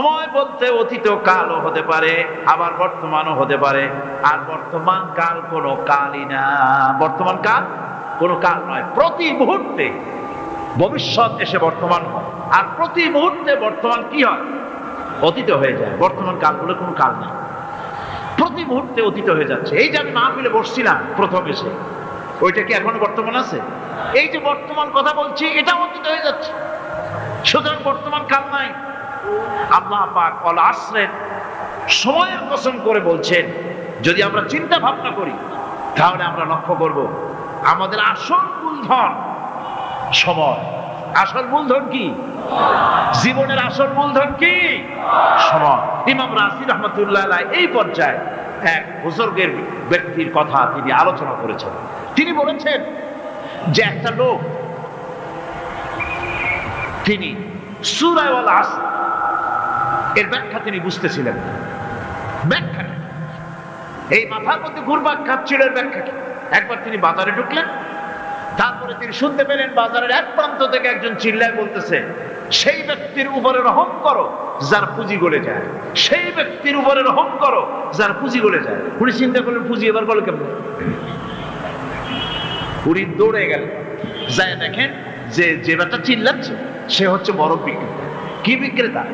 সময় বলতে অতীত কালও হতে পারে, আবার বর্তমানও হতে পারে। আর বর্তমান কাল কোনো কালই না, বর্তমান কাল কোনো কাল নয়। প্রতি মুহূর্তে ভবিষ্যৎ এসে বর্তমান হয়, আর প্রতি মুহূর্তে বর্তমান কি হয়? অতীত হয়ে যায়। বর্তমান কাল বলে কোনো কাল নেই, প্রতি মুহূর্তে অতীত হয়ে যাচ্ছে। এই যে আমি মাহফিলে বসছিলাম প্রথম এসে, ওইটা কি এখনো বর্তমান আছে? এই যে বর্তমান কথা বলছি, এটা অতীত হয়ে যাচ্ছে। সুতরাং বর্তমান কাল নাই। আল্লাহ পাক ওয়াল আসরের সময়ের কসম করে বলছেন, যদি আমরা চিন্তা ভাবনা করি তাহলে আমরা লক্ষ্য করব আমাদের আসল মূলধন সময়। আসল মূলধন কি? জীবনের আসল মূলধন কি? সময়। ইমাম রাজি রাহমাতুল্লাহ আলাইহি এই পর্যায়ে এক বুজুর্গের ব্যক্তির কথা তিনি আলোচনা করেছেন। তিনি বলেছেন যে একটা লোক, তিনি সূরা ওয়াল আসর এর ব্যাখ্যা তিনি বুঝতেছিলেন না। ব্যাখ্যা এই মাথার মধ্যে ঘুরপাক খাচ্ছিল, এর ব্যাখ্যা কি? একবার তিনি বাজারে ঢুকলেন, তারপরে তিনি শুনতে পেলেন বাজারের এক প্রান্ত থেকে একজন চিল্লায় বলতেছে, সেই ব্যক্তির উপরে রহম করো যার পুঁজি গলে যায়, সেই ব্যক্তির উপরে রহম করো যার পুঁজি গলে যায়। উনি চিন্তা করলেন পুঁজি এবার গলে কেমন? উনি দৌড়ে গেলেন, যায় দেখেন যে যে ব্যাটা চিল্লাচ্ছে সে হচ্ছে বরফ বিক্রেতা। কি বিক্রেতা?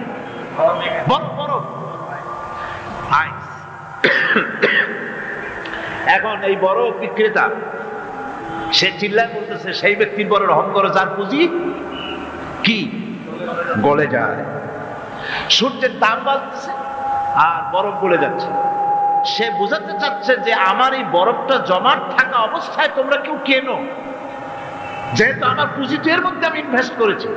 বরফ। এখন এই বরফ বিক্রেতা সে চিল্লায় বলতেছে, সেই ব্যক্তির বড় রহম করো যার পুঁজি কি গলে যায়। সূর্যের তাপ বাজছে আর বরফ গলে যাচ্ছে। সে বোঝাতে চাচ্ছে যে আমার এই বরফটা জমাট থাকা অবস্থায় তোমরা কেউ কেনো, যেহেতু আমার পুঁজি তো এর মধ্যে আমি ইনভেস্ট করেছি।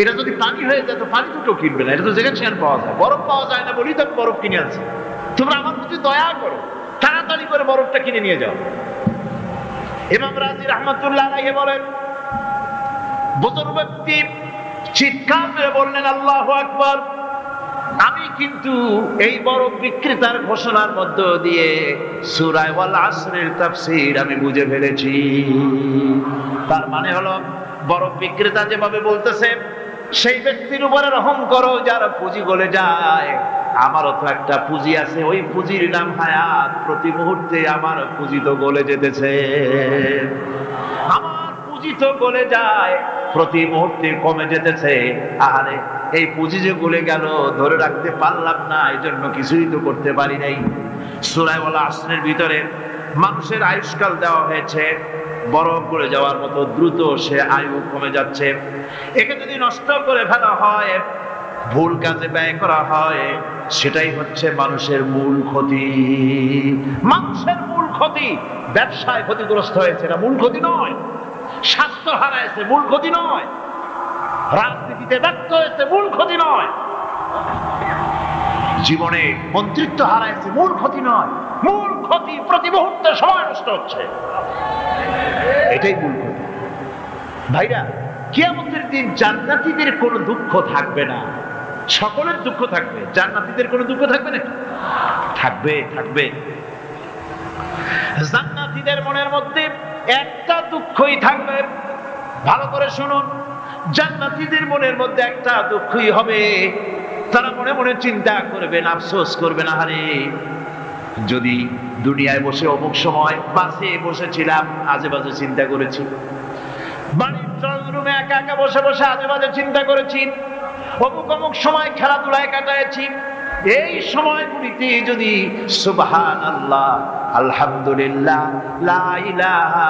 এটা যদি পানি হয়ে যায় তো পানি তো কেউ কিনবে না, এটা তো যেখানে সেখানে পাওয়া যায়। বরফ পাওয়া যায় না বলেই তো আমি বরফ কিনে আনছি। তোমরা আমার প্রতি দয়া করো, তাড়াতাড়ি করে বরফটা কিনে নিয়ে যাও। ইমাম রাজি রাহমাতুল্লাহ আলাইহি বলেন, বুজুর্গ ব্যক্তি চিৎকার করে বললেন, আল্লাহু আকবার, আমি কিন্তু এই বরফ বিক্রেতার ঘোষণার মধ্য দিয়ে সূরা ওয়াল আসরের তাফসীর আমি বুঝে ফেলেছি। তার মানে হলো, বরফ বিক্রেতা যেভাবে বলতেছে সেই ব্যক্তির উপরে রহম করো যার পুঁজি গলে যায়, আমারও তো একটা পুঁজি আছে, ওই পুঁজির নাম হায়াত। প্রতি মুহূর্তে আমার পুঁজি তো গলে যেতেছে, আমার পুঁজি তো গলে যায়, প্রতি মুহূর্তে কমে যেতেছে। আহারে, এই পুঁজি যে গলে গেল ধরে রাখতে পারলাম না, এই জন্য কিছুই তো করতে পারি নাই। সূরা ওয়াল আসরের ভিতরে মানুষের আয়ুষ্কাল দেওয়া হয়েছে বরফ গলে যাওয়ার মতো দ্রুত, সে আয়ু কমে যাচ্ছে। একে যদি নষ্ট করে ফেলা হয়, ভুল কাজে ব্যয় করা হয়, সেটাই হচ্ছে মানুষের মূল ক্ষতি। মানুষের মূল ক্ষতি। ব্যবসায় ক্ষতিগ্রস্ত হয়েছে, এটা মূল ক্ষতি নয়। স্বাস্থ্য হারাইছে, মূল ক্ষতি নয়। রাজনীতিতে ব্যর্থ হয়েছে, মূল ক্ষতি নয়। জীবনে মন্ত্রিত্ব হারাইছে, মূল ক্ষতি নয়। মূল ক্ষতি প্রতি মুহূর্তে সময় নষ্ট হচ্ছে, এটাই মূল ক্ষতি। ভাইরা, কিয়ামতের দিন জান্নাতীদের কোনো দুঃখ থাকবে না, সকলের দুঃখ থাকবে। জান্নাতীদের কোনো দুঃখ থাকবে না? থাকবে, থাকবে। জান্নাতীদের মনের মধ্যে একটা দুঃখই থাকবে। ভালো করে শুনুন, জান্নাতীদের মনের মধ্যে একটা দুঃখই হবে। তারা মনে মনে চিন্তা করবেন, আফসোস করবেন, আহারে যদি দুনিয়ায় বসে অমুক সময় বাসে বসেছিলাম, আজে বাজে চিন্তা করেছি, বাড়ির ড্রয়িং রুমে একা একা বসে বসে আজে বাজে চিন্তা করেছি, অমুক অমুক সময় খেলাধুলায় কাটাইছি। এই সময়গুলিতে যদি সুবহানাল্লাহ, আলহামদুলিল্লাহ, লা ইলাহা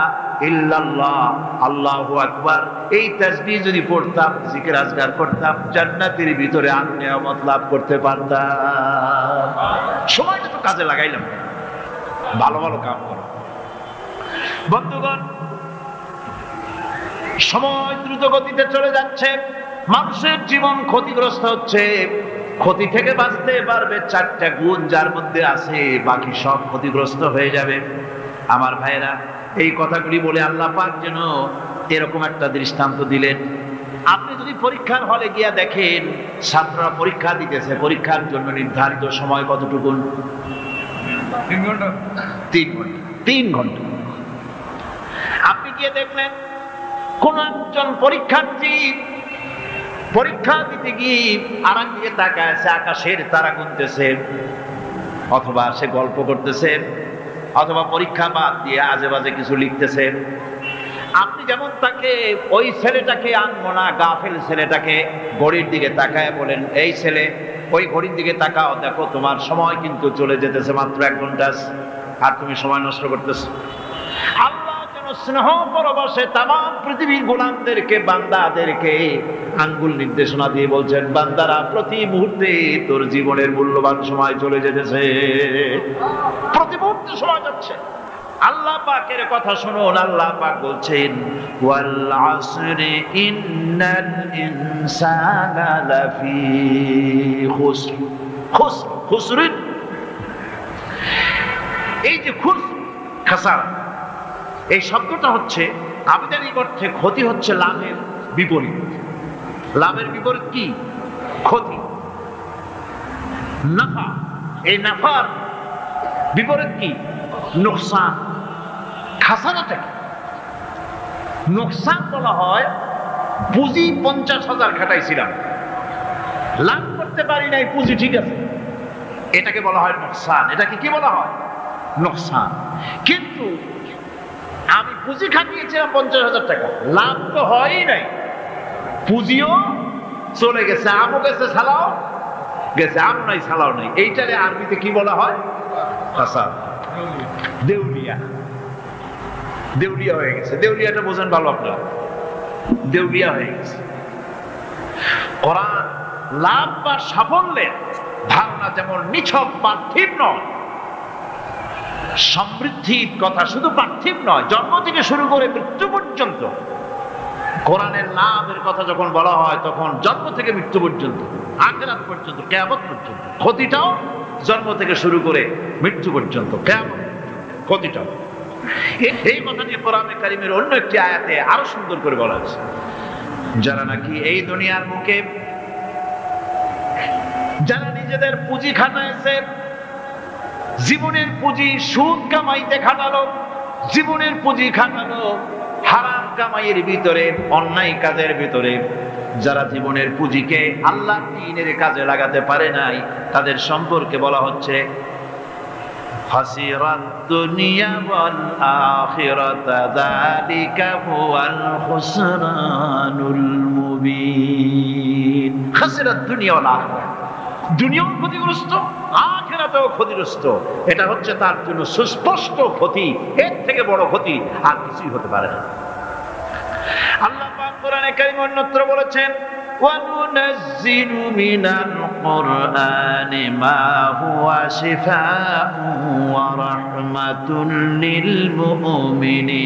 ইল্লাল্লাহ, আল্লাহু আকবার, এই তাসবিহ যদি পড়তাম, জিকির আজকার করতাম, জান্নাতের ভিতরে আর নিয়ামত লাভ করতে পারতাম। সময়টা তো কাজে লাগাইলাম, ভালো ভালো কাম করো। বন্ধুগণ, সময় দ্রুত গতিতে চলে যাচ্ছে, মানুষের জীবন ক্ষতিগ্রস্ত হচ্ছে। ক্ষতি থেকে বাঁচতে পারবে 4টা গুণ যার মধ্যে আছে, বাকি সব ক্ষতিগ্রস্ত হয়ে যাবে। আমার ভাইয়েরা, এই কথাগুলি বলে আল্লাহ পাক যেন এরকম একটা দৃষ্টান্ত দিলেন। আপনি যদি পরীক্ষার হলে গিয়া দেখেন ছাত্ররা পরীক্ষা দিতেছে, পরীক্ষার জন্য নির্ধারিত সময় কতটুকু? 3 ঘন্টা। 3 ঘন্টা। আপনি গিয়ে দেখলেন কোন একজন পরীক্ষার্থী পরীক্ষা দিতে গিয়ে আর একদিকে তাকায় আছে, আকাশের তারা গুনতেছে, অথবা সে গল্প করতেছে, অথবা পরীক্ষা বাদ দিয়ে আজে বাজে কিছু লিখতেছে। আপনি যেমন তাকে, ওই ছেলেটাকে আনবো না, গাফেল ছেলেটাকে ঘড়ির দিকে তাকায় বলেন, এই ছেলে ওই ঘড়ির দিকে তাকাও, দেখো তোমার সময় কিন্তু চলে যেতেছে, মাত্র 1 ঘন্টা আর তুমি সময় নষ্ট করতেছো। আল্লাহ যেন স্নেহ পরবশে তামাম পৃথিবীর গোলামদেরকে, বান্দাদেরকে আঙ্গুল নির্দেশনা দিয়ে বলছেন, বান্দারা প্রতি মুহূর্তে তোর জীবনের মূল্যবান সময় চলে যেতেছে, প্রতি মুহূর্তে সময় যাচ্ছে। আল্লাহ পাকের কথা শুনুন, আল্লাহ পাক বলছেন, ওয়াল আসরি ইন্নাল ইনসানা লাফি খুসর। খুসর, খুসরিন, এই যে খুসর, খাসারা, এই শব্দটা হচ্ছে আবিধানিক অর্থে ক্ষতি হচ্ছে লাভের বিপরীত। লাভের বিপরীত কি? ক্ষতি। নাফা, এই নাফার বিপরীত কি? নোকসান। খাসারাটা কি? নোকসান বলা হয় পুঁজি 50,000 খাটাইছিলাম, লাভ করতে পারি নাই, পুঁজি ঠিক আছে, এটাকে বলা হয় নোকসান। এটাকে কি বলা হয়? নোকসান। কিন্তু আমি পুঁজি খাটিয়েছিলাম 50,000 টাকা, লাভ তো হয়ই নাই, পুঁজিও চলে গেছে, আমও গেছে, ছালাও গেছে, আম নাই ছালাও নাই। এইটারে আরবিতে কি বলা হয়? খাসার, দেউলিয়া। দেউলিয়া হয়ে গেছে। দেউলিয়াটা বোঝেন ভালো আপনারা, দেউলিয়া হয়ে গেছে। কোরআন লাভ বা সাফল্যের ধারণা যেমন নিছক পার্থিব নয়, সমৃদ্ধির কথা শুধু পার্থিব নয়, জন্ম থেকে শুরু করে মৃত্যু পর্যন্ত। কোরআনের লাভের কথা যখন বলা হয় তখন জন্ম থেকে মৃত্যু পর্যন্ত, আখিরাত পর্যন্ত, কিয়ামত পর্যন্ত। ক্ষতিটাও জন্ম থেকে শুরু করে মৃত্যু পর্যন্ত, কিয়ামত ক্ষতিটাও। এই কথাটি কোরআনে কারীমের অন্য একটি আয়াতে আরো সুন্দর করে বলা হয়েছে, যারা নাকি এই দুনিয়ার মুখে, যারা নিজেদের পুঁজি খাটাইছে, জীবনের পুঁজি সুদ কামাইতে খাটালো, জীবনের পুঁজি খাটালো হারাম কামাইয়ের ভিতরে, অন্যায় কাজের ভিতরে, যারা জীবনের পুঁজিকে আল্লাহর দ্বীনের কাজে লাগাতে পারে নাই, তাদের সম্পর্কে বলা হচ্ছে হাসিরাত দুনিয়া ওয়াল আখিরাতা যালিকা হুয়াল খুসরানুল মুবিন। হাসিরাত দুনিয়া ওয়াল আখিরাত, দুনিয়াও ক্ষতিগ্রস্ত, আখিরাতেও ক্ষতিগ্রস্ত। এটা হচ্ছে তার জন্য সুস্পষ্ট ক্ষতি, এর থেকে বড় ক্ষতি আর কিছুই হতে পারে না। আল্লাহ পাক কোরআনে কারীমে অন্যত্র বলেছেন, وَنُنَزِّلُ مِنَ الْقُرْآنِ مَا هُوَ شِفَاءٌ وَرَحْمَةٌ لِّلْمُؤْمِنِينَ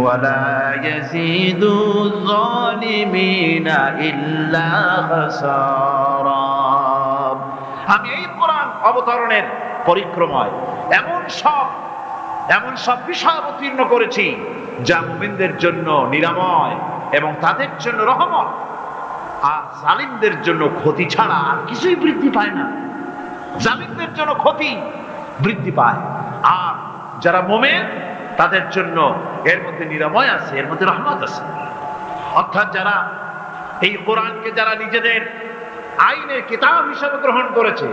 وَلَا يَزِيدُ الظَّالِمِينَ إِلَّا خَسَارًا। আমি এই কোরআন অবতরণের পরিক্রমায় এমন সব বিষয় অবতীর্ণ করেছি যা মুমিনদের জন্য নিরাময় এবং তাদের জন্য রহমত, আর জালিমদের জন্য ক্ষতি ছাড়া আর কিছুই বৃদ্ধি পায় না। জালিমদের জন্য ক্ষতি বৃদ্ধি পায়, আর যারা মুমিন তাদের জন্য এর মধ্যে নিরাময় আছে, এর মধ্যে রহমত আছে। অর্থাৎ যারা এই কোরআনকে, যারা নিজেদের আইনের কিতাব হিসাবে গ্রহণ করেছে,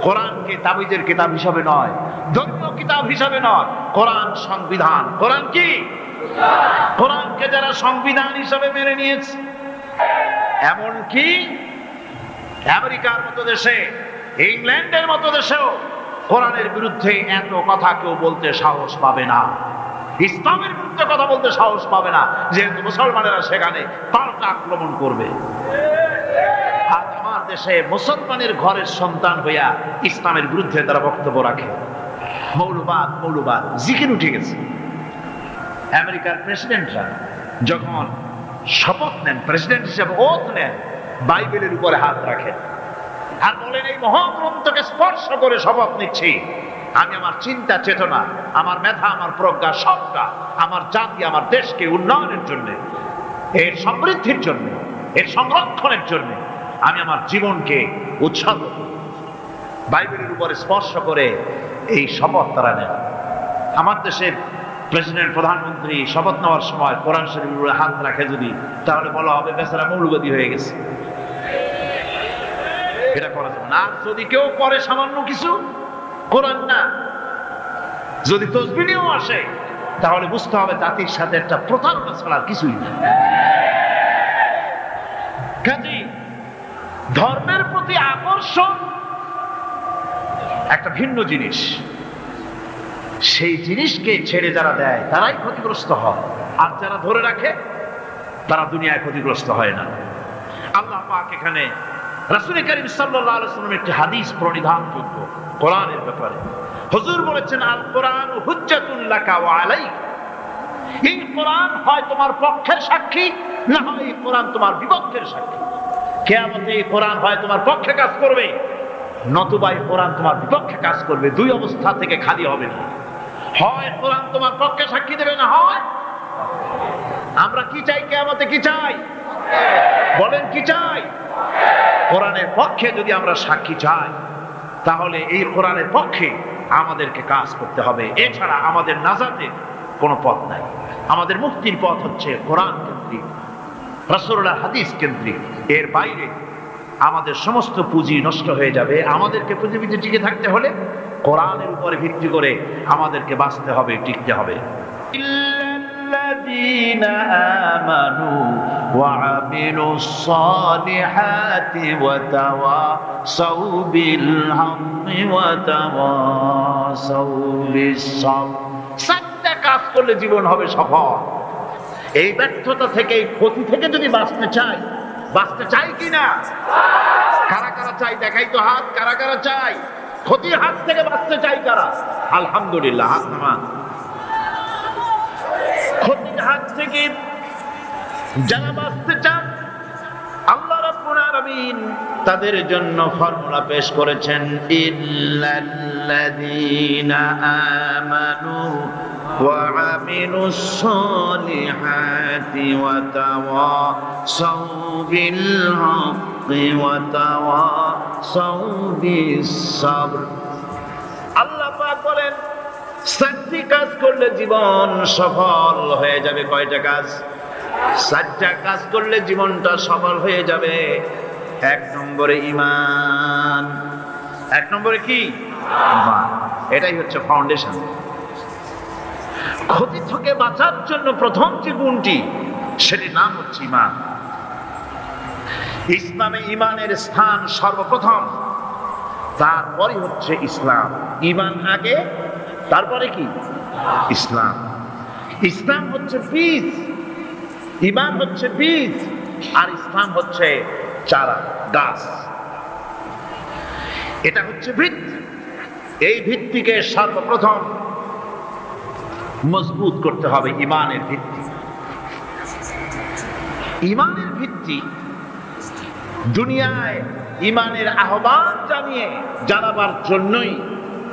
কোরআনকে তাবিজের কিতাব হিসাবে নয়, ধর্মীয় কিতাব হিসাবে নয়, কোরআন সংবিধান। কোরআন কি? কোরআনকে যারা সংবিধান হিসাবে মেনে নিয়েছে, এমনকি আমেরিকার মতো দেশে, ইংল্যান্ডের মতো দেশেও কোরআনের বিরুদ্ধে এত কথা কেউ বলতে সাহস পাবে না, ইসলামের বিরুদ্ধে কথা বলতে সাহস পাবে না, যেহেতু মুসলমানেরা সেখানে পাল্টা আক্রমণ করবে। আর আমার দেশে মুসলমানের ঘরের সন্তান হইয়া ইসলামের বিরুদ্ধে তারা বক্তব্য রাখে, মৌলবাদ জিকির উঠে গেছে। আমেরিকার প্রেসিডেন্টরা যখন শপথ নেন, প্রেসিডেন্ট হিসেবে ওথ নেন, বাইবেলের উপরে হাত রাখেন আর বলেন, এই মহাগ্রন্থকে স্পর্শ করে শপথ নিচ্ছি, আমি আমার চিন্তা চেতনা, আমার মেধা, আমার প্রজ্ঞা, সবটা আমার জাতি, আমার দেশকে উন্নয়নের জন্য, এর সমৃদ্ধির জন্য, এর সংরক্ষণের জন্য আমি আমার জীবনকে উৎসর্গ করি। বাইবেলের উপরে স্পর্শ করে এই শপথ তারা নেন। আমার দেশের প্রেসিডেন্ট, প্রধানমন্ত্রী শপথ নেওয়ার সময় কোরআন শরীফের উপরে হাত রাখে যদি, তাহলে বলা হবে বেচারা মৌলবাদী হয়ে গেছে। এটা করা যাবে না। আর যদি কেউ করে সামান্য কিছু, কোরআন না, যদি তসবিহ নিয়েও আসে, তাহলে বুঝতে হবে জাতির সাথে একটা প্রতারণা ছাড়া কিছুই না। কাজেই ধর্মের প্রতি আকর্ষণ একটা ভিন্ন জিনিস, সেই জিনিসকে ছেড়ে যারা দেয় তারাই ক্ষতিগ্রস্ত হয়, আর যারা ধরে রাখে তারা দুনিয়ায় ক্ষতিগ্রস্ত হয় না। আল্লাহ পাক এখানে রাসূল করিম সাল্লাল্লাহু আলাইহি ওয়াসাল্লামের একটি হাদিস প্রণিধানযোগ্য কোরআনের ব্যাপারে। হুজুর বলেছেন, আল কোরআন হুজ্জাতুন লাকা ওয়া আলাইক। এই কোরআন হয় তোমার পক্ষের সাক্ষী, না হয় এই কোরআন তোমার বিপক্ষের সাক্ষী। কিয়ামতে এই কোরআন হয় তোমার পক্ষে কাজ করবে, নতুবা এই কোরআন তোমার বিপক্ষে কাজ করবে। দুই অবস্থা থেকে খালি হবে না। হয় কোরআন তোমার পক্ষে সাক্ষী দেবে, না হয় আমরা কি চাই? কিয়ামতে কি চাই? বলেন কি চাই? কোরআনের পক্ষে যদি আমরা সাক্ষী চাই, তাহলে এই কোরআনের পক্ষে আমাদেরকে কাজ করতে হবে। এছাড়া আমাদের নাজাতের কোনো পথ নাই। আমাদের মুক্তির পথ হচ্ছে কোরআন কেন্দ্রিক, রাসূলুল্লাহর হাদিস কেন্দ্রিক। এর বাইরে আমাদের সমস্ত পুঁজি নষ্ট হয়ে যাবে। আমাদেরকে পৃথিবীতে টিকে থাকতে হলে কোরআনের উপরে ভিত্তি করে আমাদেরকে বাঁচতে হবে, টিকতে হবে। الذين آمنوا وعملوا الصالحات وتواصوا بالحق وتواصوا بالصبر। সাতটা কাজ করলে জীবন হবে সফল। এই ব্যর্থতা থেকে, এই ক্ষতি থেকে যদি বাঁচতে চাই কিনা? কারা কারা চাই দেখাই তো হাত। কারা কারা চাই ক্ষতির হাত থেকে বাঁচতে চাই? কারা? আলহামদুলিল্লাহ, হাত নামান। ক্ষতির হাত থেকে যারা বাঁচতে চান, আল্লাহ রাব্বুল আলামিন তাদের জন্য ফর্মুলা পেশ করেছেন, ইল্লাল্লাযীনা আমানু ওয়া আমিলুস সালিহাতি ওয়া তাওয়াসাউ বিল হাক্কি ওয়া তাওয়াসাউ বিস সাবর। আল্লাহ পাক বলেন, সাতটি কাজ করলে জীবন সফল হয়ে যাবে। কয়টা কাজ? সাতটা কাজ করলে জীবনটা সফল হয়ে যাবে। এক নম্বরে ঈমান। এক নম্বরে কি? ঈমান। এটাই হচ্ছে ফাউন্ডেশন। ক্ষতি থেকে বাঁচার জন্য প্রথম যে গুণটি, সেটির নাম হচ্ছে ঈমান। ইসলামে ঈমানের স্থান সর্বপ্রথম, তারপরে হচ্ছে ইসলাম। ঈমান আগে, তারপরে কি? ইসলাম। ইসলাম হচ্ছে বীজ, ঈমান হচ্ছে বীজ, আর ইসলাম হচ্ছে চারা, গাছ। এটা হচ্ছে ভিত্তি। এই ভিত্তিকে সর্বপ্রথম মজবুত করতে হবে। ঈমানের ভিত্তি, ঈমানের ভিত্তি দুনিয়ায় ঈমানের আহ্বান জানাবার জন্যই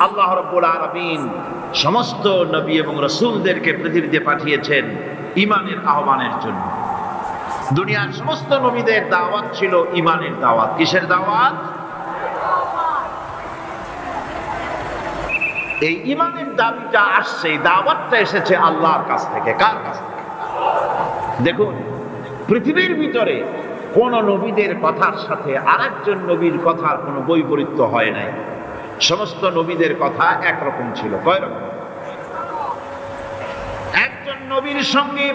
আল্লাহ রাব্বুল আলামিন সমস্ত নবী এবং রাসূলদেরকে পৃথিবীতে পাঠিয়েছেন ঈমানের আহ্বানের জন্য। দুনিয়ার সমস্ত নবীদের দাওয়াত ছিল ঈমানের দাওয়াত। কিসের দাওয়াত? এই ঈমানের দাবিটা আসছে, এই দাওয়াতটা এসেছে আল্লাহর কাছ থেকে। কার কাছ থেকে? দেখুন, পৃথিবীর ভিতরে কোন নবীদের কথার সাথে আরেকজন নবীর কথার কোনো বৈপরীত্য হয় নাই। সমস্ত নবীদের কথা একরকম ছিল। কয় রকম? একজন নবীর সঙ্গে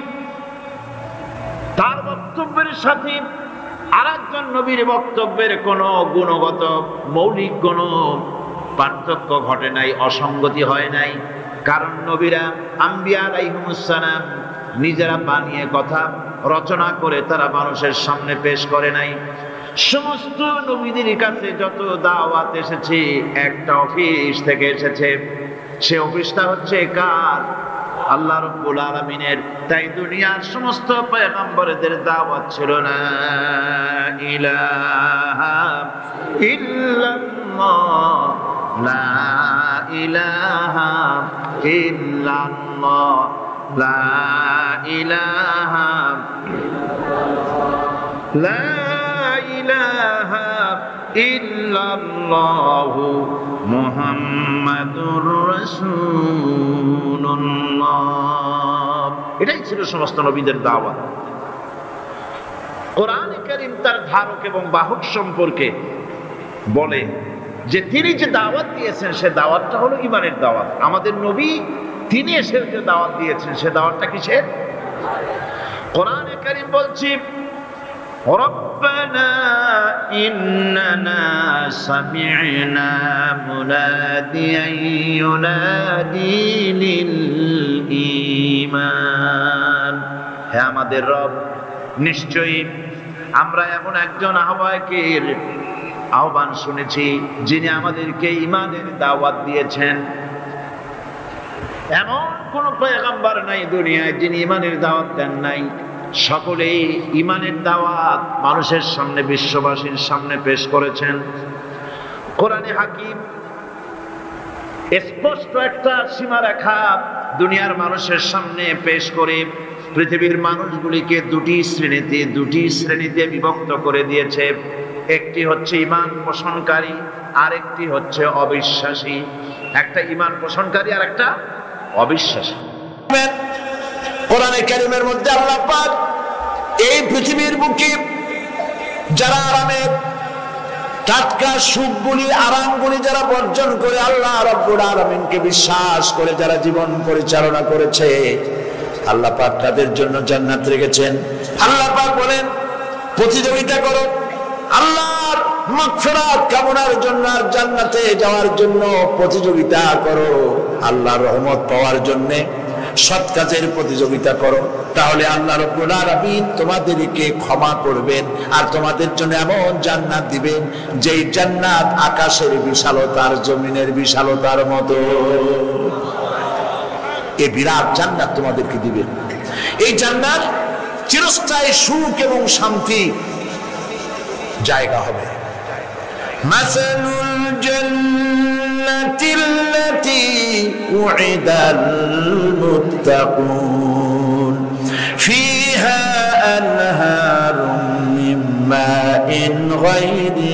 তার বক্তব্যের সাথে আরেকজন নবীর বক্তব্যের কোনো গুণগত মৌলিক কোনো পার্থক্য ঘটে নাই, অসঙ্গতি হয় নাই। কারণ নবীরা, আম্বিয়া আলাইহিমুস সালাম, নিজেরা বানিয়ে কথা রচনা করে তারা মানুষের সামনে পেশ করে নাই। সমস্ত নবীদের কাছে যত দাওয়াত এসেছে, একটা অফিস থেকে এসেছে। সে অফিসটা হচ্ছে কার? আল্লাহ রাব্বুল আলামিনের। তাই দুনিয়ার সমস্ত পয়গম্বরদের দাওয়াত ছিল না ইলাহা ইল্লাল্লাহ, লা ইলাহা ইল্লাল্লাহ, লা ইলাহা ইল্লাল্লাহ, লা ইলাহা ইল্লাল্লাহু মুহাম্মাদুর রাসূলুল্লাহ। এটাই ছিল সমস্ত নবীদের দাওয়াত। কোরআনে কারীম তার ধারক এবং বাহক সম্পর্কে বলে যে তিনি যে দাওয়াত দিয়েছেন সে দাওয়াতটা হলো ঈমানের দাওয়াত। আমাদের নবী তিনি এসে যে দাওয়াত দিয়েছেন সে দাওয়াতটা কিসের? কোরআনে কারীম বলছে রব্বানা ইন্নানা সামি'না মুনাদিয়ান ইউনাদি লিল ঈমান। হে আমাদের রব, নিশ্চয়ই আমরা এমন একজন আহ্বায়কের আহ্বান শুনেছি যিনি আমাদেরকে ঈমানের দাওয়াত দিয়েছেন। এমন কোন পয়গম্বর নাই দুনিয়ায় যিনি ঈমানের দাওয়াত দেন নাই। সকলেই ঈমানের দাওয়াত মানুষের সামনে, বিশ্ববাসীর সামনে পেশ করেছেন। কোরআনে হাকিম স্পষ্ট একটা সীমারেখা দুনিয়ার মানুষের সামনে পেশ করে পৃথিবীর মানুষগুলিকে দুটি শ্রেণীতে বিভক্ত করে দিয়েছে। একটি হচ্ছে ঈমান পোষণকারী, আরেকটি হচ্ছে অবিশ্বাসী। একটা ঈমান পোষণকারী আর একটা অবিশ্বাসী। কোরআনে কারীমের মধ্যে আল্লাহ পাক এই পৃথিবীর বুকে যারা আরামের টাটকা সুখগুলি, আরামগুলি যারা বর্জন করে আল্লাহ রাব্বুল আলামিনকে বিশ্বাস করে যারা জীবন পরিচালনা করেছে, আল্লাহ পাক তাদের জন্য জান্নাত রেখেছেন। আল্লাহ পাক বলেন প্রতিযোগিতা করো আল্লাহর মাগফিরাত কামনার জন্য আর জান্নাতে যাওয়ার জন্য প্রতিযোগিতা করো, আল্লাহর রহমত পাওয়ার জন্য সৎ কাজের প্রতিযোগিতা করো, তাহলে আল্লাহ রাব্বুল আলামিন তোমাদেরকে ক্ষমা করবেন আর তোমাদের জন্য এমন জান্নাত দিবেন যেই জান্নাত আকাশের বিশালতার জমিনের বিশালতার মতো। এই বিরাট জান্নাত তোমাদেরকে দিবেন। এই জান্নাত চিরস্থায়ী সুখ এবং শান্তি জায়গা হবে। মাসালুল জান্নাতিল্লাতী উইদাল মুত্তাকুন ফিহা আনহারুম মিন মাইন গায়রি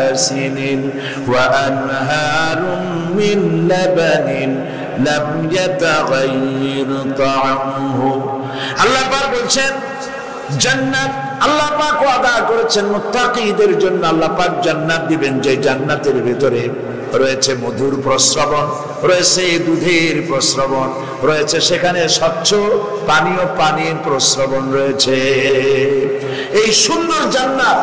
আসিনিন ওয়া আনহারুম মিন লাবানিন লাম ইয়াতাগায়্যার তা'আমুহু। আল্লাহ পাক বলছেন জান্নাত আল্লাহ পাক ওয়াদা করেছেন মুত্তাকীদের জন্য। আল্লাহ পাক জান্নাত দিবেন যে জান্নাতের ভিতরে রয়েছে মধুর প্রস্রবণ, রয়েছে দুধের প্রস্রবণ, রয়েছে সেখানে স্বচ্ছ পানির প্রস্রবণ রয়েছে। এই সুন্দর জান্নাত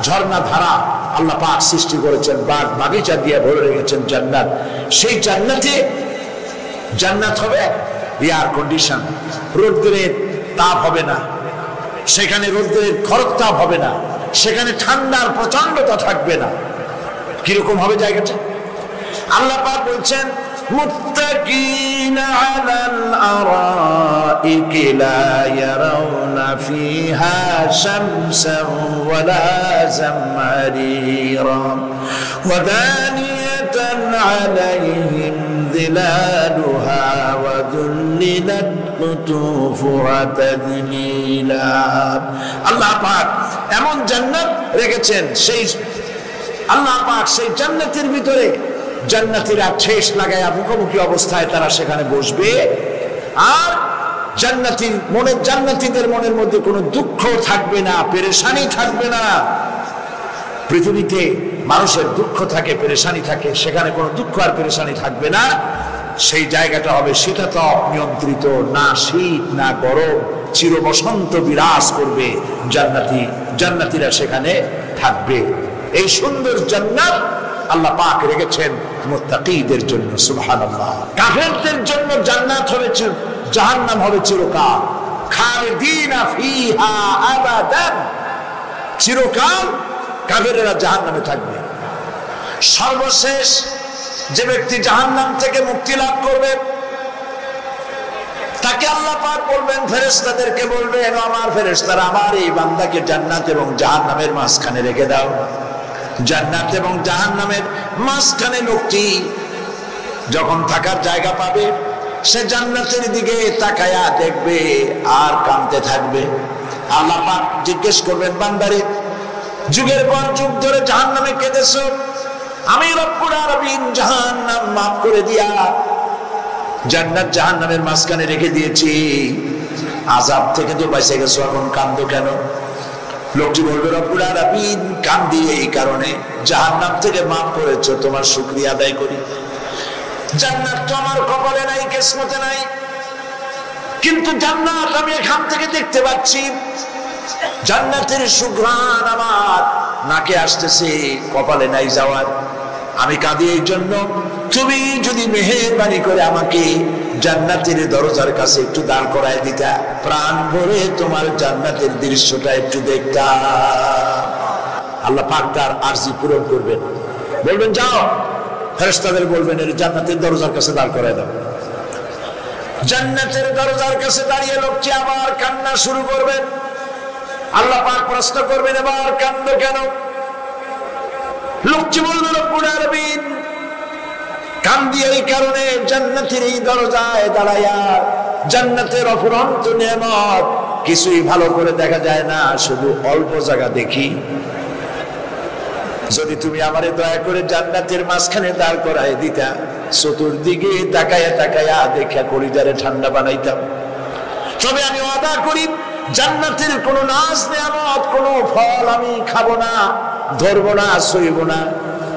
ঝর্ণা ধারা আল্লাহ পাক সৃষ্টি করেছেন, বাগ বাগিচা দিয়ে ভরে রেখেছেন জান্নাত। সেই জান্নাত হবে এয়ার কন্ডিশন, রোদ্রের তাপ হবে না সেখানে, রোদ্রের খরতাপ হবে না সেখানে, ঠান্ডার প্রচন্ডতা থাকবে না। কিরকম হবে জায়গাটা? আল্লাহ পাক বলছেন মুত্তাকিনা আলাল আরাইকি লা ইয়ারাউনা ফিহা শামসান ওয়ালা জামহারিরা ওয়া দানিয়াতান আলাইহিম যিলালুহা ওয়া যুল্লিলাত কুতুফুহা তাযলিলা। আল্লাহ পাক এমন জান্নাত রেখেছেন, সেই আল্লাহ পাক সেই জান্নাতের ভিতরে জান্নাতীরা ঠেস লাগায়া মুখোমুখি অবস্থায় তারা সেখানে বসবে, আর জান্নাতীদের মনের মধ্যে কোনো দুঃখ থাকবে না, পেরেশানি থাকবে না। পৃথিবীতে মানুষের দুঃখ থাকে, পেরেশানি থাকে, সেখানে কোনো দুঃখ আর পেরেশানি থাকবে না। সেই জায়গাটা হবে শীতাতপ নিয়ন্ত্রিত, না শীত না গরম, চির বসন্ত বিরাজ করবে। জান্নাতীরা সেখানে থাকবে। এই সুন্দর জান্নাত আল্লাহ পাক রেখেছেন মুত্তাকীদের জন্য। সুবহানাল্লাহ। কাফেরদের জন্য জান্নাত হবে, জাহান্নাম হবে চিরকাল। খালিদিনা ফিহা আবাদান, চিরকাল কাফেরেরা জাহান্নামে থাকবে। সর্বশেষ যে ব্যক্তি জাহান্নাম থেকে মুক্তি লাভ করবে তাকে আল্লাহ পাক বলবেন, ফেরেশতাদেরকে বলবেন, আমার ফেরেশতারা আমার এই বান্দাকে জান্নাত এবং জাহান্নামের মাঝখানে রেখে দাও। জান্নাত এবং জাহান্নামের মাঝখানে লোকটি যখন থাকার জায়গা পাবে সে জান্নাতের দিকে তাকায়া দেখবে আর কাঁদতে থাকবে। আল্লাহ পাক জিজ্ঞেস করবেন, বান্দারে যুগের পর যুগ ধরে জাহান্নামে কেঁদেছো, আমি রব্বুল আলামিন জাহান্নাম মাফ করে দিয়া জান্নাত জাহান্নামের মাঝখানে রেখে দিয়েছি, আযাব থেকে তো বেঁচে গেছো, এখন কান্দো কেন? লোকটি বলবে রব্বুল আলামিন কান্দি এই কারণে, জাহান্নাম থেকে মাফ করেছো, তোমার শুকরিয়া আদায় করি। জান্নাত তো আমার কপালে নাই, কিসমতে নাই, কিন্তু জান্নাত আমি এখান থেকে দেখতে পাচ্ছি, জান্নাতের সুঘ্রাণ আমার নাকে আসতেছে, কপালে নাই যাওয়ার। আমি কাঁদি এই জন্য, তুমি যদি মেহেরবানি করে আমাকে জান্নাতের দরজার কাছে একটু দাঁড় করায় দিতা, প্রাণ ভরে তোমার জান্নাতের দৃশ্যটা একটু দেখতাম। আল্লাহ পাক তার আরজি পূরণ করবেন, বলবেন যাও, ফেরেশতাদের বলবেন এর জান্নাতের দরজার কাছে দাঁড় করায় দাও। জান্নাতের দরজার কাছে দাঁড়িয়ে লোকটি আবার কান্না শুরু করবেন। আল্লাহ পাক প্রশ্ন করবেন, এবার কান্দো কেন? লোকটি বলবে রব্বুল আলামিন কান্দি এই কারণে, জান্নাতের এই দরজায় দাঁড়ায়া জান্নাতের অফুরন্ত নেয়ামত কিছুই ভালো করে দেখা যায় না, শুধু অল্প জায়গা দেখি। যদি তুমি আমারে দয়া করে জান্নাতের মাঝখানে দাঁড় করায় দিতা, চতুর্দিকে তাকায়া তাকায়া দেখা কলিজারে ঠান্ডা বানাইতাম। তবে আমি ওয়াদা করি জান্নাতের কোন নাজ নেয়ামত, কোন ফল আমি খাবো না, ধরবো না, সইব না,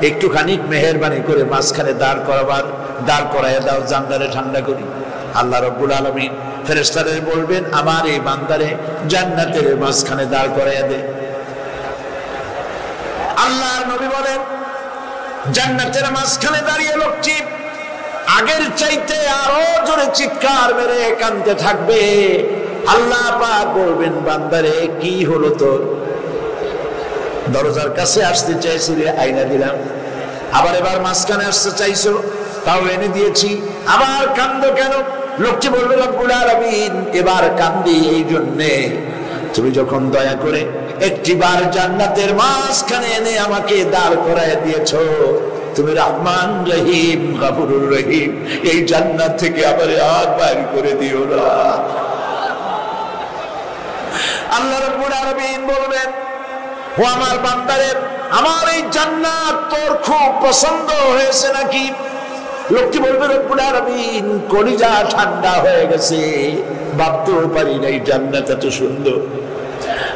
একটুখানি মেহেরবানি করে মাঝখানে দাঁড় করাইয়া দাও, জান্নাতে ঠান্ডা করি। আল্লাহ রাব্বুল আলামিন ফেরেশতাদের বলবেন আমার এই বান্দারে জান্নাতের মাঝখানে দাঁড় করাইয়া দে। আল্লাহর নবী বলেন জান্নাতের মাঝখানে দাঁড়িয়ে লোকটি আগের চাইতে আরো জোরে চিৎকার মেরে কাঁদতে থাকবে। আল্লাহ পাক বলবেন বান্দারে কি হলো তোর? দরজার কাছে আসতে চাইছিলে, আইনা দিলাম। আবার এবার মাঝখানে আসতে চাইছো, তাও এনে দিয়েছি। আবার কান্দো কেন? লোকটি বলবে রব্বুল আলামিন এবার কান্দি এই জন্যে, তুমি যখন দয়া করে একটিবার জান্নাতের মাঝখানে এনে আমাকে দাঁড় করায় দিয়েছো, তুমি রহমান রহিম গফুরুর রহিম, এই জান্নাত থেকে আবার আর বাইর করে দিও না। আল্লাহ রাব্বুল আলামিন বলবেন ও আমার বান্দারে, আমার এই জান্নাত তোর খুব পছন্দ হয়েছে নাকি? লোকটি বলবে রব্বুল আলামিন কলিজা ঠান্ডা হয়ে গেছে, ভাবতেও পারি না এই জান্নাত এত সুন্দর।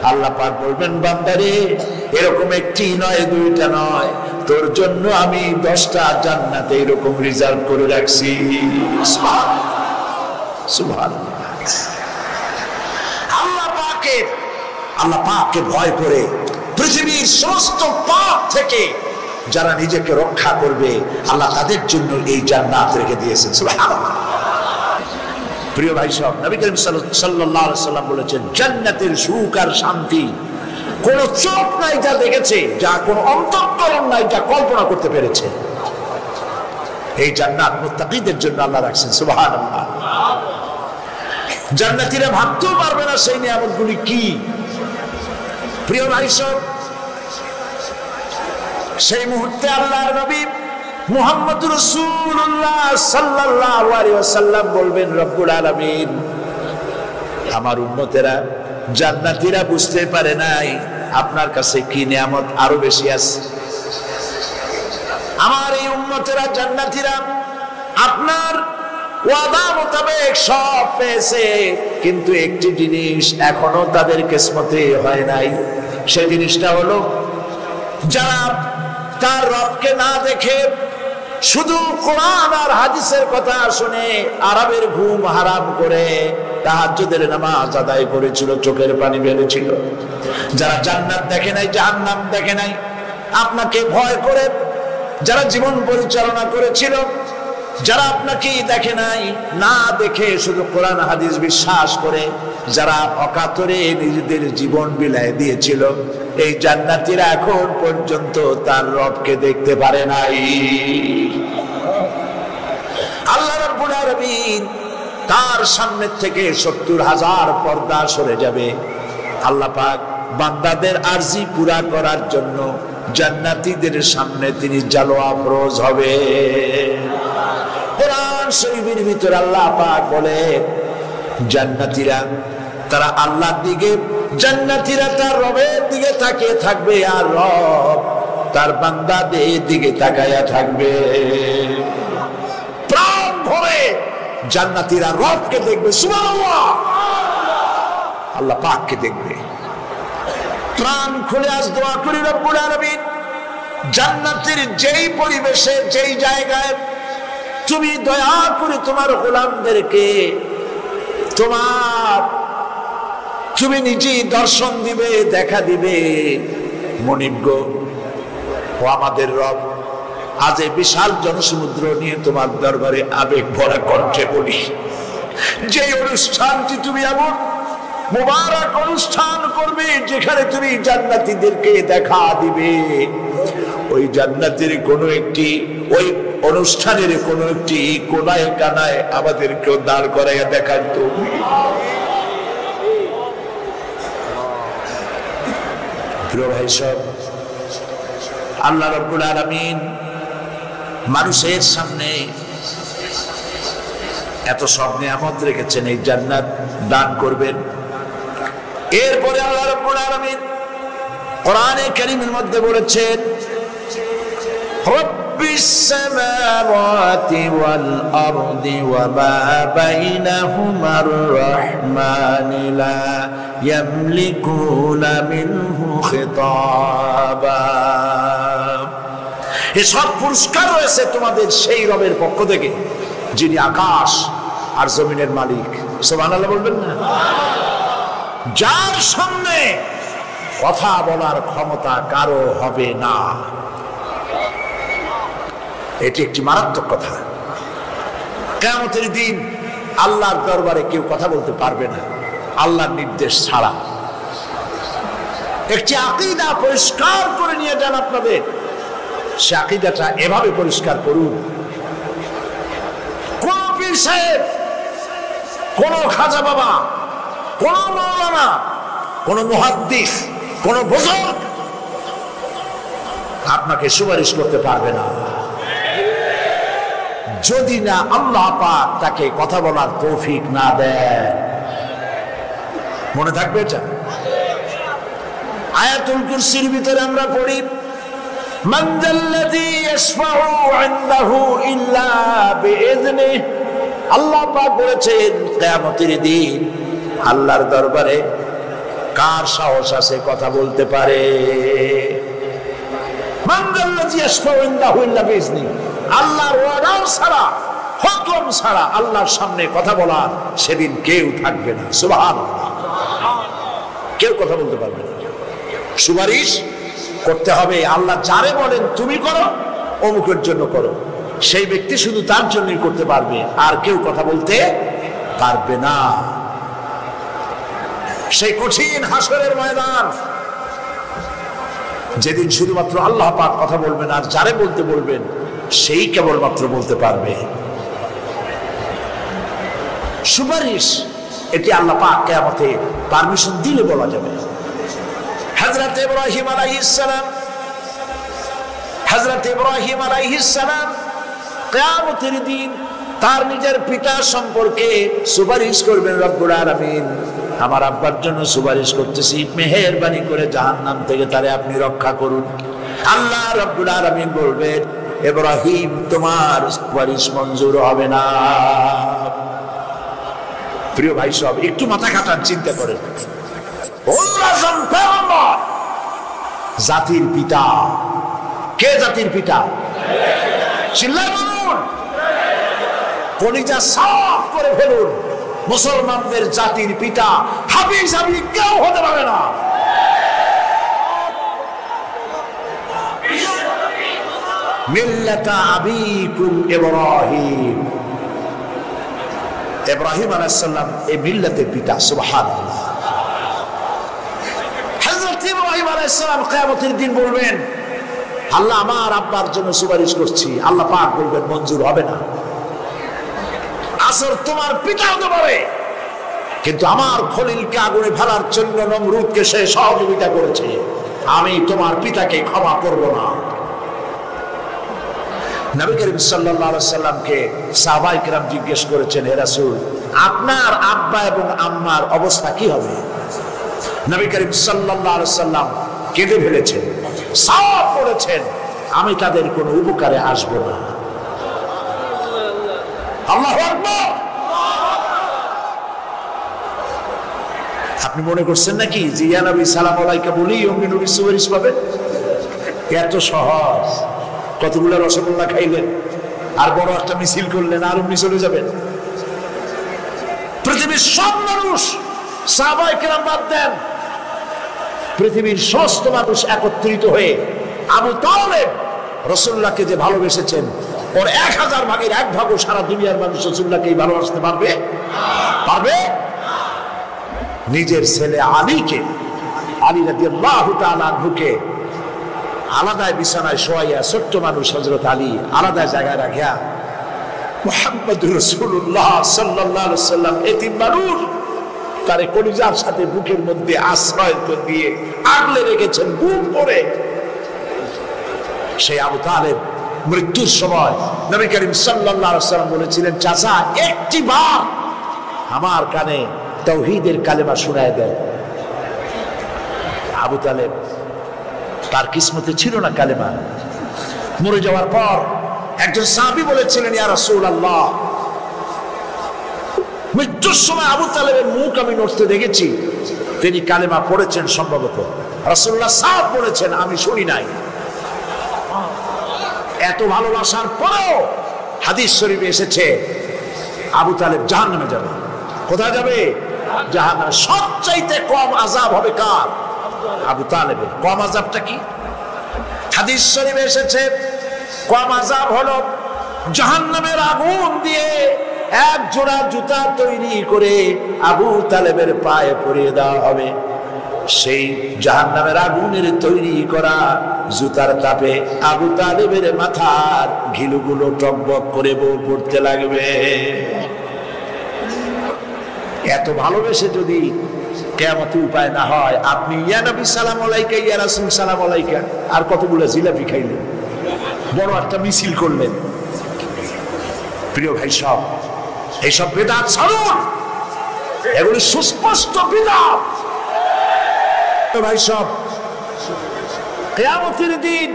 আল্লাহ পাক বলবেন বান্দারে এরকম একটি নয়, দুইটা নয়, তোর জন্য আমি 10টা জান্নাত এরকম রিজার্ভ করে রাখছি। সুবহানাল্লাহ। আল্লাহ পাককে ভয় করে পৃথিবীর সমস্ত পাপ থেকে যারা নিজেকে রক্ষা করবে, আল্লাহ তাদের জন্য এই জান্নাত রেখে দিয়েছেন। সুবহানাল্লাহ। প্রিয় ভাই সব, নবী করিম সাল্লাল্লাহু আলাইহি সাল্লাম বলেছেন জান্নাতের সুখ আর শান্তি কোন চোখ নাই যা দেখেছে, যা কোন অন্তঃকরণ নাই যা কল্পনা করতে পেরেছে। এই জান্নাত মুত্তাকিদের জন্য আল্লাহ রাখছেন। সুবহানাল্লাহ। জান্নাতীরা ভাবতেও পারবে না সেই নিয়ামতগুলি কি। প্রিয় ভাই সব, সেই মুহূর্তে আল্লাহর নবী মুহাম্মদুর রাসূলুল্লাহ সাল্লাল্লাহু আলাইহি ওয়াসাল্লাম বলবেন রব্বুল আলামিন আমার উম্মতেরা জান্নাতীরা বুঝতে পারে নাই আপনার কাছে কি নিয়ামত আরো বেশি আছে। আমার এই উম্মতেরা জান্নাতীরা আপনার ওয়াদা মোতাবেক সব পেয়েছে, কিন্তু একটি জিনিস এখনো তাদের কিসমতে হয় নাই। সেই জিনিসটা হলো যারা তার রবকে না দেখে শুধু কোরআন আর হাদিসের কথা শুনে আরামের ঘুম হারাম করে তাহাজ্জুদের নামাজ আদায় করেছিল, চোখের পানি বেরিয়েছিল। যারা জান্নাত দেখে নাই, জাহান্নাম দেখে নাই, আপনাকে ভয় করে যারা জীবন পরিচালনা করেছিল, যারা আপনাকে দেখে নাই, না দেখে শুধু কোরআন হাদিস বিশ্বাস করে যারা অকাতরে নিজেদের জীবন বিলায় দিয়েছিল, এই জান্নাতীরা এখন পর্যন্ত তার রবকে দেখতে পারে নাই। আল্লাহ রাব্বুল আলামিন তার সামনে থেকে 70,000 পর্দা সরে যাবে। আল্লাহ পাক বান্দাদের আরজি পুরা করার জন্য জান্নাতীদের সামনে তিনি জালোয়া আফরোজ হবে। কোরআন শরীফের ভিতর আল্লাহ পাক বলে জান্নাতীরা তারা আল্লাহর দিকে জান্নাতীরা তার রবের দিকে তাকিয়ে থাকবে আর রব তার বান্দাদের দিকে তাকায়া থাকবে। প্রাণ ভরে জান্নাতীরা রবকে দেখবে, সুবহানাল্লাহ, আল্লাহ পাককে দেখবে। প্রাণ খুলে আজ দোয়া করি রব্বুল আলামিন, জান্নাতের যেই পরিবেশে যেই জায়গায় তুমি দয়া করে তোমার গোলামদেরকে তুমি নিজেই দর্শন দিবে, দেখা দিবে। মনিব গো, ও আমাদের রব, আজ এই বিশাল জনসমুদ্র নিয়ে তোমার দরবারে আবেগ ভরা কণ্ঠে বলি, যে অনুষ্ঠানটি তুমি এমন মুবারক অনুষ্ঠান করবে যেখানে তুমি জান্নাতীদেরকে দেখা দিবে, ওই জান্নাতের কোনো একটি ওই অনুষ্ঠানের কোনো একটি কোনায় কানায় আমাদেরকেও দাঁড় করাইয়া দেখার তো। প্রিয় ভাই সব, আল্লাহ রাব্বুল আলামিন মানুষের সামনে এত সব নিয়ামত রেখেছেন, এই জান্নাত দান করবেন। এরপরে আল্লাহ রাব্বুল আলামিন কোরআনে কারীমের মধ্যে বলেছেন, রব্বিস সামাওয়াতি ওয়াল আরদি ওয়া মা বাইনাহুমার রাহমানি লা ইয়ামলিকুনা মিনহু খিতাবা। এসব পুরস্কার রয়েছে তোমাদের সেই রবের পক্ষ থেকে যিনি আকাশ আর জমিনের মালিক। সুবহানাল্লাহ বলবেন না? যার সামনে কথা বলার ক্ষমতা কারো হবে না। এটি একটি মারাত্মক কথা। কিয়ামতের দিন আল্লাহর দরবারে কেউ কথা বলতে পারবে না আল্লাহর নির্দেশ ছাড়া। একটি আকীদা পরিষ্কার করে নিয়ে যান আপনাদের, সে আকীদাটা এভাবে পরিষ্কার করুন, কোন পীর সাহেব, কোন খাজা বাবা, কোন মাওলানা, কোন মুহাদ্দিস, কোন বুজুর্গ আপনাকে সুপারিশ করতে পারবে না যদি না আল্লাহ পাক তাকে কথা বলার তৌফিক না দেয়। মনে থাকবে এটা। আয়াতুল কুরসির ভিতরে আমরা পড়ি, মান যাল্লাযী ইয়াশফাউ ইনদাহু ইল্লা বিইযনিহি। আল্লাহ পাক বলেছেন কিয়ামতের দিন আল্লাহর দরবারে কার সাহস আছে কথা বলতে পারে? মান যাল্লাযী ইয়াশফাউ ইনদাহু ইল্লা বিইযনিহি। আল্লাহর ওয়াদা ছাড়া, হুকুম ছাড়া আল্লাহর সামনে কথা বলার সেদিন কেউ থাকবে না। সুবহানাল্লাহ, কেউ কথা বলতে পারবে না। সুপারিশ করতে হবে, আল্লাহ যারে বলেন তুমি করো, অমুকের জন্য করো, সেই ব্যক্তি শুধু তার জন্যই করতে পারবে, আর কেউ কথা বলতে পারবে না। সেই কঠিন হাসরের ময়দান, যেদিন শুধুমাত্র আল্লাহ পাক কথা বলবেন, আর যারে বলতে বলবেন সেই কেবলমাত্র বলতে পারবে। সুপারিশ এটি আল্লাহ পাক কিয়ামতে পারমিশন দিলে বলা যাবে। হযরত ইব্রাহিম আলাইহিস সালাম কিয়ামতের দিন তার নিজের পিতা সম্পর্কে সুপারিশ করবেন, রব্বুল আলামিন আমার আব্বার জন্য সুপারিশ করতেছি, মেহেরবানি করে জাহান্নাম থেকে তারে আপনি রক্ষা করুন। আল্লাহ রব্বুল আলামিন বলবেন, ইব্রাহিম তোমার সুপারিশ মঞ্জুর হবে না। প্রিয় ভাই সব, একটু মাথা খাটান, চিন্তা করেন। জাতির পিতা কে? জাতির পিতা চিল্লায় বলুন, কলিজা সাফ করে ফেলুন, মুসলমানদের জাতির পিতা হাফিজ আলী কেউ হতে পারে না। মিল্লাতা আবিকুম ইব্রাহিম। ইব্রাহিম আলাইহিস সালাম এই মিল্লাতের পিতা। সুবহানাল্লাহ। হযরত ইব্রাহিম আলাইহিস সালাম কিয়ামতের দিন বলবেন, আল্লাহ আমার আব্বার জন্য সুপারিশ করছি। আল্লাহ পাক বলবেন মঞ্জুর হবে না। আসর তোমার পিতা হতে পারে, কিন্তু আমার খলিলকে আগুনে ফেলার জন্য নমরুদকে সে সহযোগিতা করেছে, আমি তোমার পিতাকে ক্ষমা করব না। নবী করিম সাল্লাল্লাহু আলাইহি সাল্লামকে সাহাবায়ে কেরাম জিজ্ঞেস করেছেন, হে রাসূল, আপনার আব্বা এবং আম্মার অবস্থা কি হবে? নবী করিম সাল্লাল্লাহু আলাইহি ওয়াসাল্লাম কেঁদে ফেলেছেন, সাফ করেছেন, আমি তাদের কোনো উপকারে আসবো না। আল্লাহু আকবার। আপনি মনে করছেন নাকি যে ইয়া নবী সালাম আলাইকা বলি অমনি নবী সুপারিশ পাবেন? এত সহজ। কতগুলো রসগোল্লা খাইলেন আর বড় একটা মিছিল করলেন আর অমনি চলে যাবেন? পৃথিবীর সব মানুষ, সাহাবায়ে কেরাম বাদ দেন, পৃথিবীর সমস্ত মানুষ একত্রিত হয়ে আবু তালেব রাসূলুল্লাহকে যে ভালোবেসেছেন, ওর 1000 ভাগের 1 ভাগও সারা দুনিয়ার মানুষ রাসূলুল্লাহকে ভালোবাসতে পারবে? পারবে? নিজের ছেলে আলীকে, আলী রাদিয়াল্লাহু তাআলা আনহুকে আলাদা বিছানায় শোয়াইয়া, ছোট্ট মানুষ হযরত আলী আলাদা জায়গায় রাখিয়া মুহাম্মদুর রাসূলুল্লাহ সাল্লাল্লাহু আলাইহি ওয়াসাল্লাম এতিম মানুষ তারে কলিজার সাথে বুকের মধ্যে আশ্রয় দিয়ে আগলে রেখেছেন বুক ভরে। সেই আবু তালেব মৃত্যুর সময় নবী করিম সাল্লাল্লাহু আলাইহি ওয়াসাল্লাম বলেছিলেন, চাচা একটি বার আমার কানে তাওহীদের কালেমা শোনায় দেন। আবু তালেব তার কিসমতে ছিল না কালেমা। মরে যাওয়ার পর একজন সাহাবী বলেছিলেন, ইয়া রাসূলুল্লাহ, মৃত্যুর সময় আবু তালেবের মুখ আমি নড়তে দেখেছি, তিনি কালেমা পড়েছেন সম্ভবত। রাসূলুল্লাহ সাফ বলেছেন, আমি শুনি নাই। এত ভালোবাসার পরেও হাদিস শরীফে এসেছে আবু তালেব জাহান্নামে যাবে। কোথায় যাবে? জাহান্নামে। সবচাইতে কম আযাব হবে কার? আবু তালেবের। কম আযাবটা কি? হাদিস শরীফে এসেছে কম আযাব হলো জাহান্নামের আগুন দিয়ে এক জোড়া জুতা তৈরি করে আবু তালেবের পায়ে পরিয়ে দেওয়া হবে। সেই জাহান্নামের আগুনের তৈরি করা জুতার তাপে আবু তালেবের মাথার ঘিলুগুলো টকবক করে পড়তে লাগবে। এত ভালোবেসে যদি কিয়ামতে উপায় না হয়, আপনি ইয়া নবী সালাম আলাইকা, ইয়া রাসূল সালাম আলাইকা আর কতগুলো জিলাপি খাইলেন, বড় একটা মিছিল করলেন। প্রিয় ভাই সব, এইসব বিদআত ছাড়ুন, এগুলি সুস্পষ্ট বিদআত। ভাই সব, কিয়ামতের দিন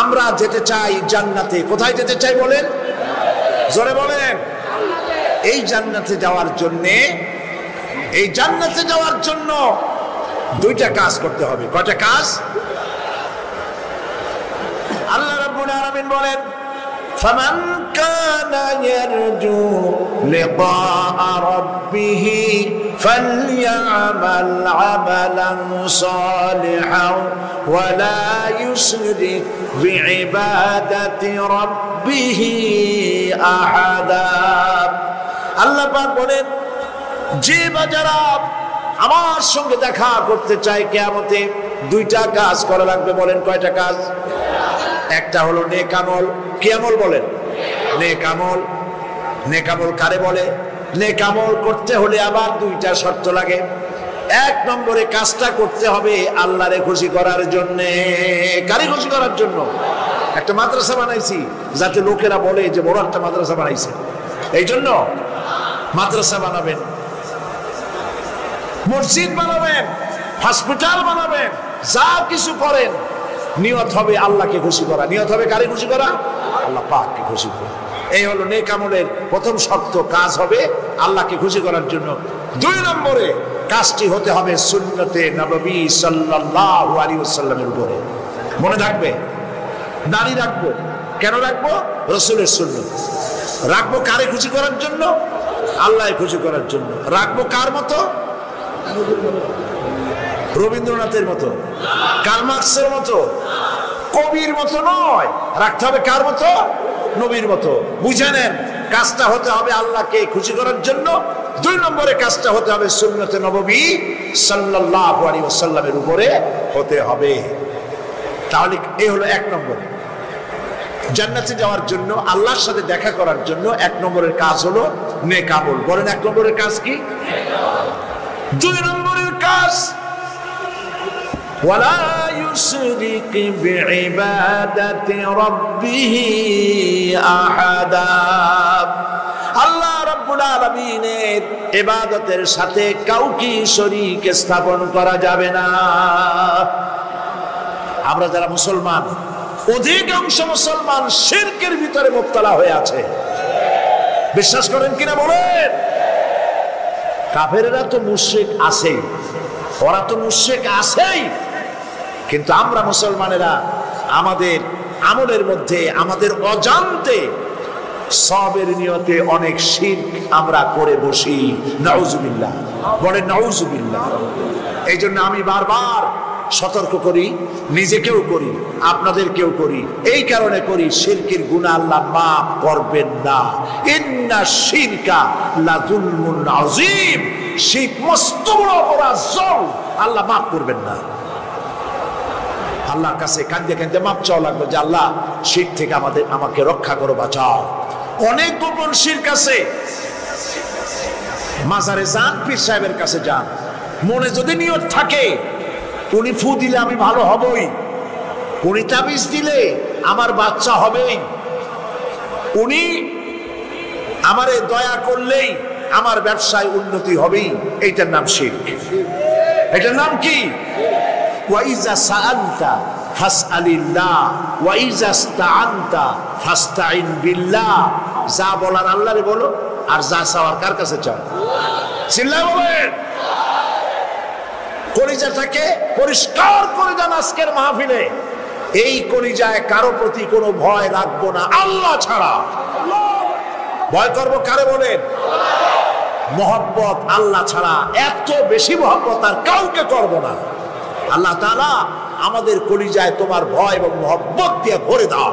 আমরা যেতে চাই জান্নাতে। কোথায় যেতে চাই বলেন? জোরে বলেন। এই জান্নাতে যাওয়ার জন্য, এই জান্নাতে যাওয়ার জন্য দুইটা কাজ করতে হবে। কয়টা কাজ? আল্লাহ রাব্বুল আলামিন বলেন, ফামান কানা ইয়ারজু লিকাআ রাব্বিহি ফালইআমাল আমালান সালিহান ওয়া লা ইউশরিক বিইবাদাতি রাব্বিহি আহাদা। আল্লাহ পাক বলেন, যে বাজারা আমার সঙ্গে দেখা করতে চায় কিয়ামতে, দুইটা কাজ করা লাগবে। বলেন কয়টা কাজ? একটা হলো নেক আমল। কি আমল বলেন? নেক আমল। নেক আমল কারে বলে? নেক আমল করতে হলে আবার দুইটা শর্ত লাগে। এক নম্বরে কাজটা করতে হবে আল্লাহরে খুশি করার জন্য। কারে খুশি করার জন্য? একটা মাদ্রাসা বানাইছি যাতে লোকেরা বলে যে বড় একটা মাদ্রাসা বানাইছে, এই জন্য মাদ্রাসা বানাবেন, মসজিদ বানাবেন, হসপিটাল বানাবেন, যা কিছু করেন নিয়ত হবে আল্লাহকে খুশি করা। নিয়ত হবে কারে খুশি করা? আল্লাহ পাককে খুশি করা। এই হলো নেক আমলের প্রথম শর্ত। কাজ হবে আল্লাহকে খুশি করার জন্য। দুই নম্বরে কাজটি হতে হবে সুন্নতে নববী সাল্লাল্লাহু আলাইহি ওয়াসাল্লামের উপরে। মনে থাকবে, দাঁড়িয়ে রাখবো। কেন রাখবো? রাসূলের সুন্নাত। রাখবো কারে খুশি করার জন্য? আল্লাহকে খুশি করার জন্য। রাখবো কার মতো? রবীন্দ্রনাথের মতো, কার্ল মার্কসের মতো, কবির মতো নয়। রাখতে হবে কার মতো? নবীর মতো। বুঝে নেন, কাজটা হতে হবে আল্লাহকে খুশি করার জন্য। দুই নম্বরে কাজটা হতে হবে সুন্নতে নববী সাল্লাল্লাহু আলাইহি ওয়াসাল্লামের উপরে হতে হবে। তাহলে এই হলো এক নম্বর। জান্নাতে যাওয়ার জন্য, আল্লাহর সাথে দেখা করার জন্য এক নম্বরের কাজ হলো নেক আমল। বলেন এক নম্বরের কাজ কি? দুই নম্বরের কাজ ওয়ালা ইউশরিক বিইবাদাতি রাব্বিহি আহাদা। আল্লাহ রাব্বুল আলামিনের ইবাদতের সাথে কাউকে শরীক স্থাপন করা যাবে না। আমরা যারা মুসলমান, অধিকাংশ মুসলমান শিরকের ভিতরে মুবতলা হয়ে আছে। বিশ্বাস করেন কিনা বলেন? কাফেররা তো মুশরিক আছেই, ওরা তো মুশরিক আছেই, কিন্তু আমরা মুসলমানেরা আমাদের আমলের মধ্যে আমাদের অজান্তে সবের নিয়তে অনেক শিরক আমরা করে বসি। নাউজুবিল্লাহ, বলেন নাউজুবিল্লাহ। এই জন্য আমি বারবার সতর্ক করি, নিজেকেও করি, আপনাদেরকেও করি। এই কারণে করি, শিরকের গুনাহ আল্লাহ মাফ করবেন না। ইন্না শিরকা লাযুলমুন আযীম, শিরক মস্ত বড় অপরাধ, জুলম, আল্লাহ মাফ করবেন না। আল্লাহর কাছে কাঁদতে কাঁদতে মাপ চাওয়া লাগবে যে আল্লাহ শিরক থেকে আমাকে রক্ষা করো, বাঁচাও। অনেক গোপন শিরক আছে। মাজারে যান, পীর সাহেবের কাছে যান, মনে যদি নিয়ত থাকে উনি ফু দিলে আমি ভালো হবই, উনি তাবিজ দিলে আমার বাচ্চা হবেই, উনি আমারে দয়া করলেই আমার ব্যবসায় উন্নতি হবেই, এইটার নাম শিরক। এটার নাম কি? ওয়াইজা সাআলতা ফাসআলিল্লাহ ওয়াইজা ইসতাআনতা ফাসতাইন বিল্লাহ। যা বলার আল্লাহরে বলো, আর যা চাওয়ার কার কাছে চাও? চিল্লায় বলেন। কলিজাটাকে পরিষ্কার করে যান আজকের মাহফিলে। এই কলিজায় কারো প্রতি কোনো ভয় রাখবো না আল্লাহ ছাড়া। ভয় করবো কারে বলেন? মহব্বত আল্লাহ ছাড়া, এত বেশি মহব্বত আর কাউকে করবো না। আল্লাহ তাআলা আমাদের কলিজায় তোমার ভয় এবং মহব্বত দিয়ে ভরে দাও।